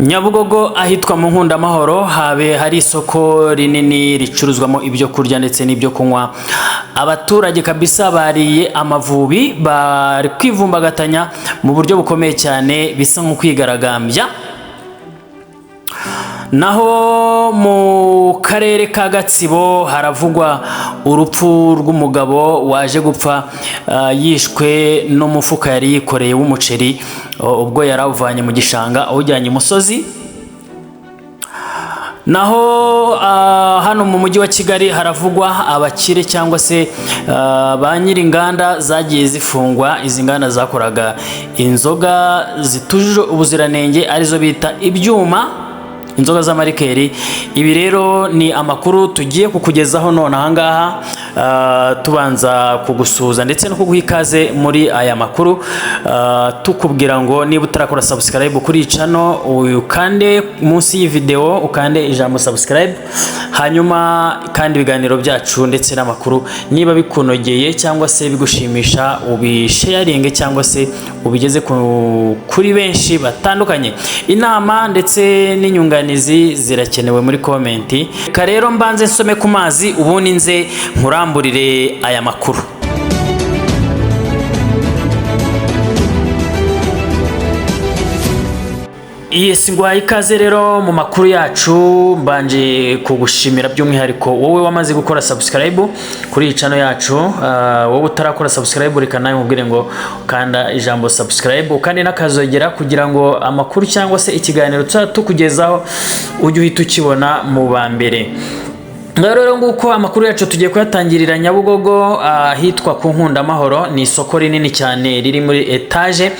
Nyabugogo ahitwa mu Nkundamahoro hari isoko rinini ricuruzwamo ibyo kurya ndetse n'ibyo kunywa. Abaturage kabisa bariye amavubi, bari kwivumbagatanya mu buryo bukomeye cyane, bisa nko kwigaragambya. Naho mu karere ka Gatsibo haravugwa urupfu rw'umugabo waje gupfa yishwe n'umufuka yari yikoreye w'umuceri ubwo yarawuvanye mu gishanga awujyanye imusozi. Naho hano mu mujyi wa Kigali haravugwa abakire cyangwa se ba nyir'inganda zagiye zifungwa. Izi nganda zakoraga inzoga zitujuje ubuziranenge arizo bita ibyuma, inzoga z'amarikeri. Ibi rero ni amakuru tugiye kukugezaho none ahangaha, tubanza kugusuhuza ndetse no kuguha ikaze muri aya makuru, tukubwira ngo niba utarakora subscribe kuri channel ukande munsi iyi video, ukande ijambo subscribe, hanyuma kandi ibiganiro byacu ndetse n'amakuru niba bikunogeye cyangwa se bigushimisha ubisharinge cyangwa se ubigeze kuri benshi batandukanye. Inama ndetse n'inyunganizi zirakenewe muri komenti. Rero mbanze nsome ku mazi ubundi nze nkuramburire aya makuru. Yes, ngwaye ikaze rero mu makuru yacu. Mbanje kugushimira by'umwihariko wowe wamaze gukora subscribe kuri iyi channel yacu. Wowe utarakora subscribe reka nawe mubwire ngo ukanda ijambo subscribe, ukandi nakazogera kugira ngo amakuru cyangwa se ikiganiro tukugezaho ujye uhita ukibona mu ba mbere. Rero nguko amakuru yacu tugiye kuyatangirira Nyabugogo ahitwa ku Nkundamahoro. Ni isoko rinini cyane riri muri etage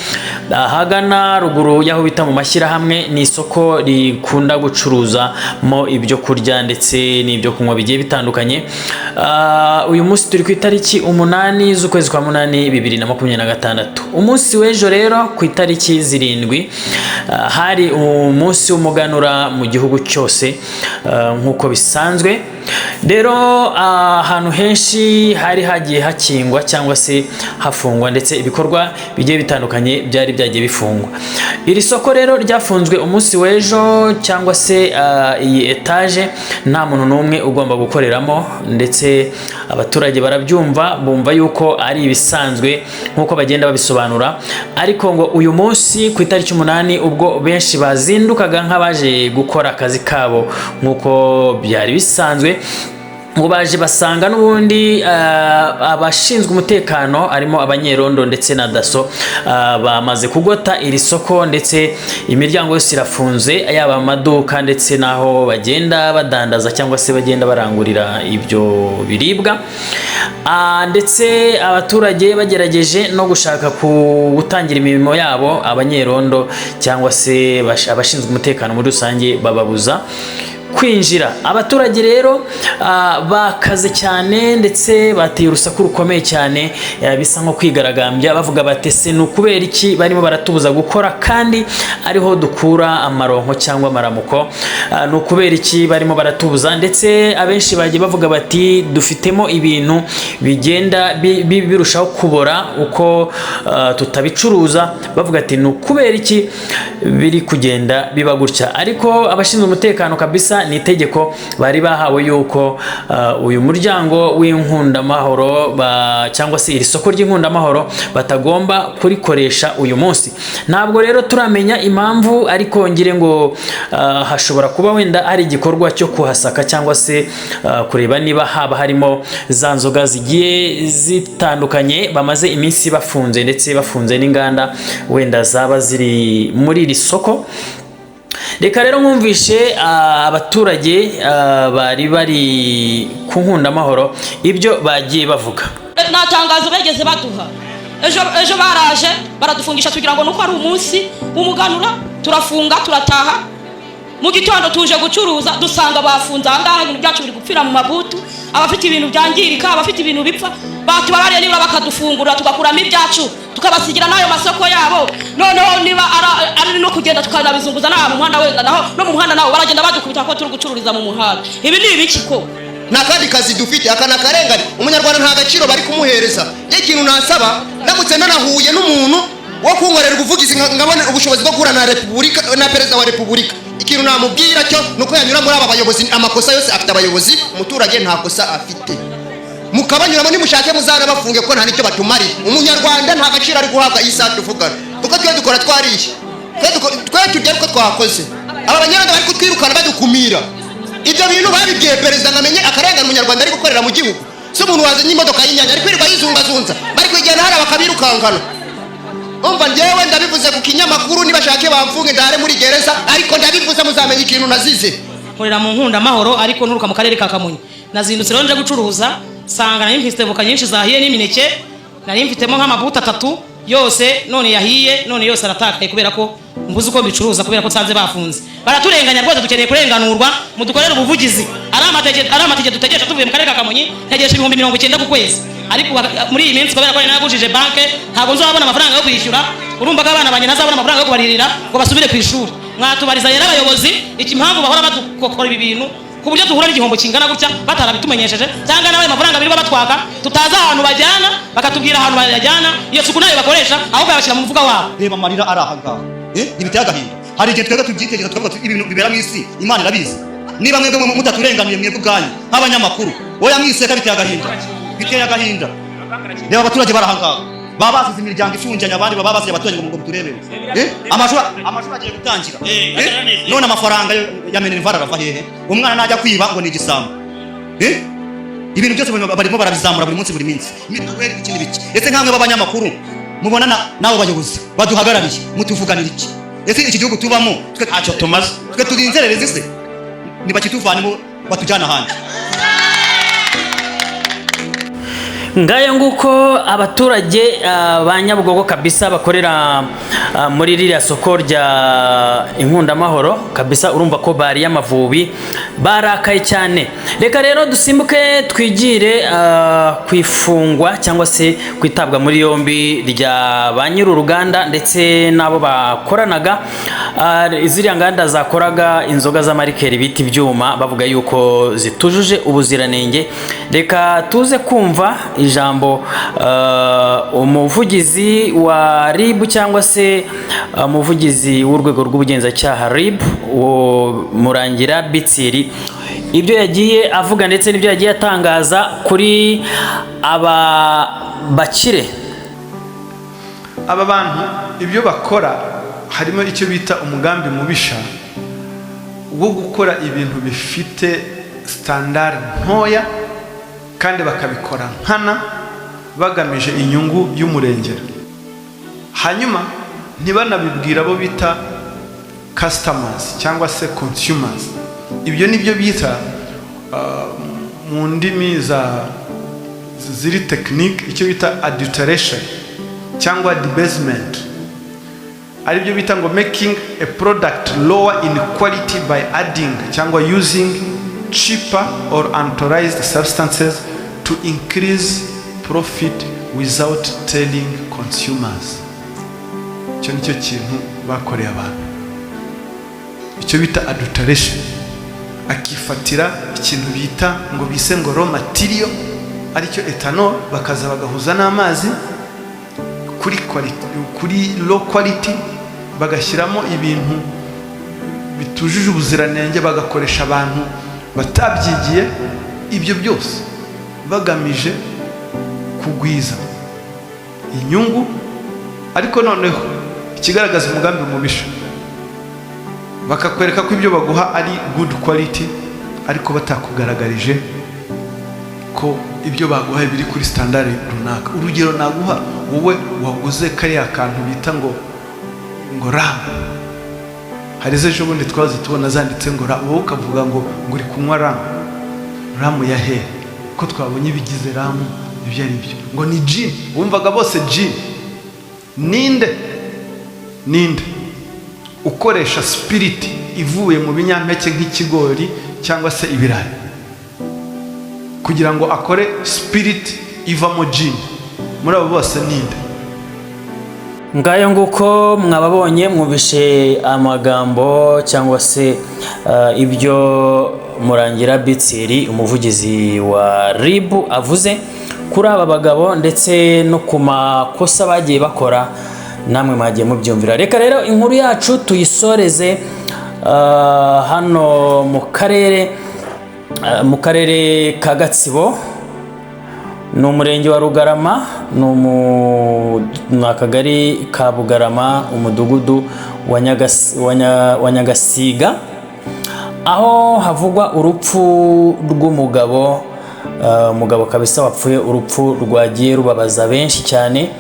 ahagana ruguru yaho bita mu mashyirahamwe. Ni isoko rikunda gucuruza mo ibyo kurya ndetse n'ibyo kunywa bigiye bitandukanye. Uyu munsi turi ku itariki 8 z'ukwezi kwa 8 2026. Umunsi w'ejo rero ku itariki 7 hari umunsi w'umuganura mu gihugu cyose nkuko bisanzwe. Rero ahantu henshi hari hagiye hakingwa cyangwa se hafungwa ndetse ibikorwa bigiye bitandukanye byari byagiye bifungwa. Iri soko rero ryafunzwe umunsi w'ejo cyangwa se iyi etage nta muntu n'umwe ugomba gukoreramo, ndetse abaturage barabyumva bumva yuko ari ibisanzwe nkuko bagenda babisobanura. Ariko ngo uyu munsi ku itariki 8 ubwo benshi bazindukaga nk'abaje gukora akazi kabo nkuko byari bisanzwe, ngo baje basanga n'ubundi abashinzwe umutekano arimo abanyerondo ndetse na daso bamaze kugota iri soko, ndetse imiryango yose irafunze, yaba amaduka ndetse naho bagenda badandaza cyangwa se bagenda barangurira ibyo biribwa. Ndetse abaturage bagerageje no gushaka gutangira imirimo yabo, abanyerondo cyangwa se abashinzwe umutekano muri rusange bababuza kwinjira. Abaturage rero bakaze cyane ndetse bateye urusaku rukomeye cyane, bisa nko kwigaragambya bavuga batese n'ukubera iki barimo baratubuza gukora kandi ariho dukura amaronko cyangwa amaramuko, n'ukubera iki barimo baratubuza. Ndetse abenshi bagiye bavuga bati dufitemo ibintu bigenda birushaho kubora uko tutabicuruza, bavuga ati n'ukubera iki biri kugenda biba gutya. Ariko abashinzwe umutekano kabisa ni itegeko bari bahawe yuko uyu muryango w'Inkundamahoro cyangwa se iri soko ry'Inkundamahoro batagomba kurikoresha uyu munsi. Ntabwo rero turamenya impamvu, ariko ngire ngo hashobora kuba wenda ari igikorwa cyo kuhasaka cyangwa se kureba niba haba harimo za nzoga zigiye zitandukanye bamaze iminsi bafunze, ndetse bafunze n'inganda wenda zaba ziri muri iri soko. Reka rero mwumvishe abaturage bari ku Nkundamahoro ibyo bagiye bavuga. Nta tangazo bageze baduha. Ejo baraje baradufungisha tugira ngo nuko ari umunsi w'umuganura, turafunga turataha. Mu gitondo tuje gucuruza dusanga bafunze ahangaha, ibintu byacu biri gupfira mu mabutu, abafite ibintu byangirika, abafite ibintu bipfa, batubabariye niba bakadufungura tugakuramo ibyacu tukabasigira nayo masoko yabo. Noneho niba ari no kugenda tukanabizunguza na mu muhanda wenda naho no mu muhanda naho baragenda badukubita ko turi gucururiza mu muhanda. Ibi ni ibiki ko nakandi kazi dufite akana karengane umunyarwanda nta gaciro bari kumuhereza. Ikintu nasaba ndamutse nanahuye n'umuntu wo kunkorera ubuvugizi ngabona ubushobozi bwo guhura na repubulika na perezida wa repubulika. Ikintu namubwira cyo nuko yanyura muri aba bayobozi, amakosa yose afite abayobozi, umuturage nta kosa afite. Mukabanyuramo nimushake muzana bafunge ko nta nicyo batumari. Umunyarwanda nta gaciro ari guhabwa isa tuvugana. Kuko twe dukora twarishe. Twe tujya ko twakoze. Aba banyarwanda bari kutwirukana badukumira. Ibyo bintu babibwiye perezida ngamenye akarengana umunyarwanda ari gukorera mu gihugu. So umuntu wazanye imodoka y'inyanya ari kwirirwa yizungazunza. Bari kwijyana hari bakabirukankana. Umva njyewe ndabivuze ku kinyamakuru nibashake bamfunge ndare muri gereza, ariko ndabivuze muzamenye ikintu nazize. Nkorera mu nkunda mahoro ariko nturuka mu karere ka Kamonyi. Nazindutse ronje gucuruza, sanga nari mfite voka nyinshi zahiye n'imineke, nari mfitemo nk'amabuta 3 yose none yahiye, none yose aratakaye kubera ko mbuze uko bicuruza kubera ko tsanze bafunze. Baraturenganya rwose, dukeneye kurenganurwa, mudukorera ubuvugizi. Ari amatike dutegesha tuvuye mu karere ka Kamonyi, ntegesha 90 ku kwezi. Ariko muri iyi minsi kubera ko nagujije banke ntabwo nzabona amafaranga yo kwishyura, urumva ko abana banye ntazabona amafaranga yo kubaririra ngo basubire ku ishuri. Mwatubariza yera abayobozi ikimpamvu bahora badukokora ibi bintu ku buryo duhura n'igihombo kingana gutya batarabitumenyesheje, cyangwa nabaye amafaranga birirwa batwaka tutaza ahantu bajyana bakatubwira ahantu bajyana, iyo suku nayo bakoresha aho bayashyira mu mufuka wabo. Reba amarira ari aha ngaha, ntibiteye agahinda. Hari igihe twebwe tubyitegereza tukavuga ibintu bibera mu isi Imana irabizi. Niba mwebwe mutaturenganiye mwebwe ubwanyu nk'abanyamakuru, oya mwiseka biteye agahinda, biteye agahinda. Reba abaturage bari aha ngaha baba basize imiryango ifunganye, abandi baba basize abaturage ngo turebere. Amashuri agiye gutangira, none amafaranga ya minerval arava hehe? Umwana najya kwiba ngo ni igisambo. Ibintu byose barimo barabizamura buri munsi buri minsi. Mituweli ikindi biki? Ese nkamwe b'abanyamakuru mubona nabo bayobozi baduhagarariye mutuvuganira iki? Ese iki gihugu tubamo twe ntacyo tumaze, twe turi inzererezi se? Nibakituvanimo batujyana ahandi. Ngaya nguko abaturage ba Nyabugogo kabisa bakorera muri ririya soko rya Inkunda Mahoro kabisa, urumva ko bari y'Amavubi barakaye cyane. Reka rero dusimbuke twigire kwifungwa cyangwa se kwitabwa muri yombi rya ba nyiri uruganda ndetse nabo bakoranaga iziriya nganda zakoraga inzoga z'amarikeri biti byuma, bavuga yuko zitujuje ubuziranenge. Reka tuze kumva ijambo umuvugizi wa RIB cyangwa se umuvugizi w'urwego rw'ubugenzacyaha RIB Murangira Bitsiri, ibyo yagiye avuga ndetse n'ibyo yagiye atangaza kuri aba bakire. Aba bantu ibyo bakora harimo icyo bita umugambi mubisha wo gukora ibintu bifite standard ntoya kandi bakabikora nkana bagamije inyungu y'umurengera, hanyuma ntibanabibwira abo bita customers cyangwa se consumers. Ibyo nibyo bita mu ndimi ziri technique icyo bita adulteration cyangwa debasement, aribyo bita ngo making a product lower in quality by adding cyangwa using cheaper or unauthorized substances to increase profit without telling consumers. Icyo nicyo kintu bakoreye abantu, icyo bita adulteration. Akifatira ikintu bita ngo bise ngo raw material aricyo ethanol, bakaza bagahuza n'amazi kuri low quality, bagashyiramo ibintu bitujuje ubuziranenge, bagakoresha abantu batabyigiye. Ibyo byose bagamije kugwiza inyungu, ariko noneho ikigaragaza umugambi mubisha bakakwereka ko ibyo baguha ari good quality, ariko batakugaragarije ko ibyo baguha biri kuri standard runaka. Urugero naguha, wowe waguze kariya kantu bita ngo RAM, hari ejo bundi twazi tubona zanditse ngo RAM, wowe ukavuga ngo uri kunywa RAM ya he ko twabonye ibigize RAM ibyo ari byo, ngo ni gin. Wumvaga bose gin. Ninde ukoresha spirit ivuye mu binyampeke nk'ikigori cyangwa se ibirayi kugira ngo akore spirit ivamo gin? Muri abo bose ninde? Ngayo nguko mwababonye, mwumvishe amagambo cyangwa se ibyo Murangira Bitsiri umuvugizi wa RIB avuze kuri aba bagabo ndetse no ku makosa bagiye bakora namwe mwagiye mubyumvira. Reka rero inkuru yacu tuyisoreze hano mu karere ka Gatsibo, ni umurenge wa Rugarama, ni akagari ka Bugarama, umudugudu wa Nyagasiga, aho havugwa urupfu rw'umugabo, umugabo kabisa wapfuye urupfu rwagiye rubabaza benshi cyane.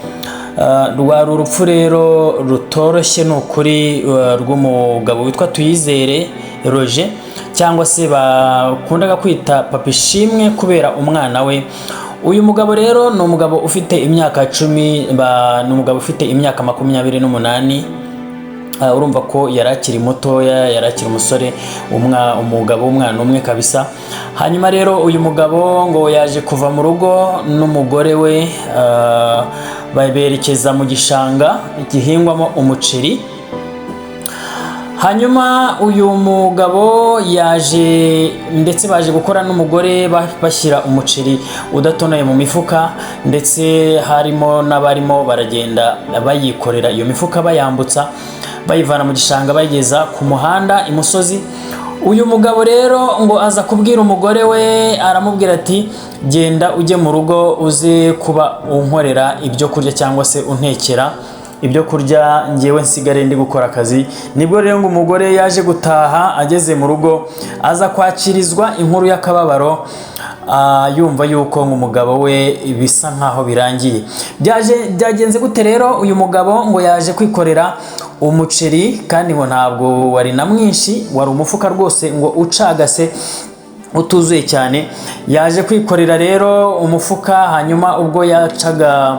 Rwari urupfu rero rutoroshye, ni ukuri, rw'umugabo witwa Tuyizere Roger, cyangwa se bakundaga kwita Papa Ishimwe kubera umwana we. Uyu mugabo rero ni umugabo ufite imyaka 10, ni umugabo ufite imyaka 28. Urumva ko yarakiri mutoya, yarakiri umusore, umugabo w'umwana umwe kabisa. Hanyuma rero uyu mugabo ngo yaje kuva mu rugo n'umugore we, berekeza mu gishanga gihingwamo umuceri. Hanyuma uyu mugabo yaje, ndetse baje gukora n'umugore bashyira umuceri udatonoye mu mifuka, ndetse harimo n'abarimo baragenda bayikorera iyo mifuka bayambutsa, bayivana mu gishanga bayigeza ku muhanda imusozi. Uyu mugabo rero ngo aza kubwira umugore we, aramubwira ati genda ujye mu rugo uze kuba unkorera ibyo kurya cyangwa se untekera ibyo kurya, ngewe nsigare ndi gukora akazi. Nibwo rero ngo umugore yaje gutaha, ageze mu rugo aza kwakirizwa inkuru y'akababaro, yumva yuko umugabo we bisa nkaho birangiye. Byagenze gute rero? Uyu mugabo ngo yaje kwikorera umuceri, kandi ngo ntabwo wari na mwinshi, wari umufuka rwose ngo ucagase utuzuye cyane. Yaje kwikorera rero umufuka, hanyuma ubwo yacaga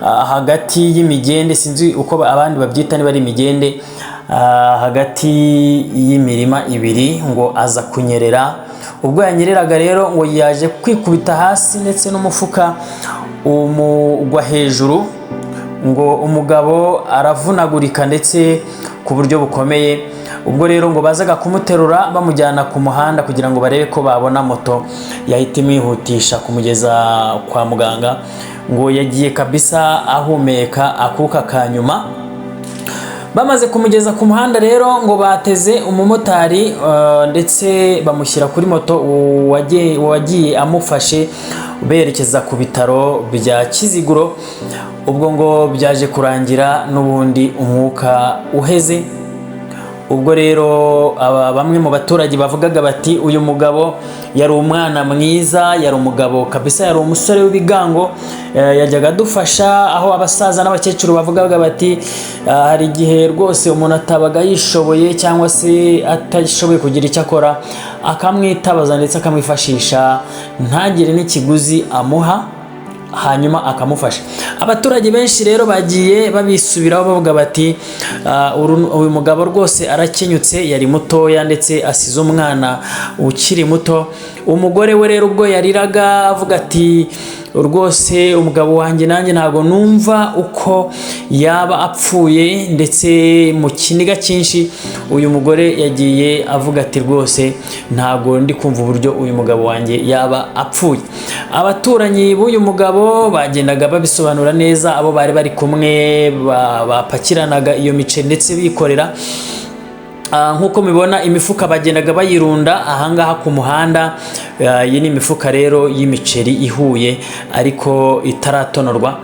hagati y'imigende, sinzi uko abandi babyita, niba ari imigende, hagati y'imirima ibiri, ngo aza kunyerera. Ubwo yanyereraga rero ngo yaje kwikubita hasi, ndetse n'umufuka umugwa hejuru, ngo umugabo aravunagurika ndetse ku buryo bukomeye. Ubwo rero ngo bazaga kumuterura bamujyana ku muhanda kugira ngo barebe ko babona moto yahita imwihutisha kumugeza kwa muganga. Ngo yagiye kabisa ahumeka akuka ka nyuma. Bamaze kumugeza ku muhanda rero ngo bateze umumotari, ndetse bamushyira kuri moto wagiye amufashe, berekeza ku bitaro bya Kiziguro. Ubwo ngo byaje kurangira n'ubundi umwuka uheze. Ubwo rero bamwe mu baturage bavugaga bati uyu mugabo yari umwana mwiza, yari umugabo kabisa, yari umusore w'ibigango, yajyaga adufasha. Aho abasaza n'abakecuru bavugaga bati hari igihe rwose umuntu atabaga yishoboye cyangwa se atashoboye kugira icyo akora, akamwitabaza ndetse akamwifashisha, ntagire n'ikiguzi amuha, hanyuma akamufasha. Abaturage benshi rero bagiye babisubiraho bavuga bati uyu mugabo rwose arakenyutse, yari mutoya ndetse asize umwana ukiri muto. Umugore we rero ubwo yariraga avuga ati rwose umugabo wanjye nanjye ntabwo numva uko yaba apfuye, ndetse mu kiniga cyinshi uyu mugore yagiye avuga ati rwose ntabwo ndi kumva uburyo uyu mugabo wanjye yaba apfuye. Abaturanyi b'uyu mugabo bagendaga babisobanura neza, abo bari bari kumwe bapakiranaga iyo miceri ndetse bikorera. Nkuko mubibona imifuka bagendaga bayirunda ahangaha ku muhanda. Iyi ni imifuka rero y'imiceri ihuye ariko itaratonorwa.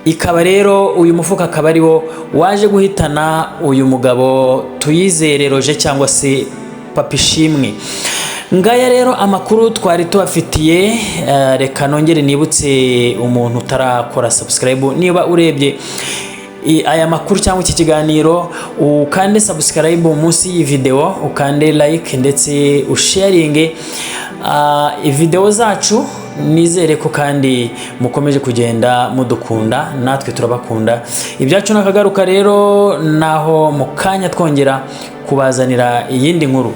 Ikaba rero uyu mufuka akaba ariwo waje guhitana uyu mugabo Tuyizere Roger cyangwa se Papa Ishimwe. Ngaya rero amakuru twari tubafitiye. Reka nongere nibutse umuntu utarakora subscribe, niba urebye aya makuru cyangwa iki kiganiro, ukande subscribe munsi y'iyi video, ukande like ndetse usharinge video zacu. Nizere ko kandi mukomeje kugenda mudukunda, natwe turabakunda. Ibyacu nakagaruka rero naho mukanya twongera kubazanira iyindi nkuru.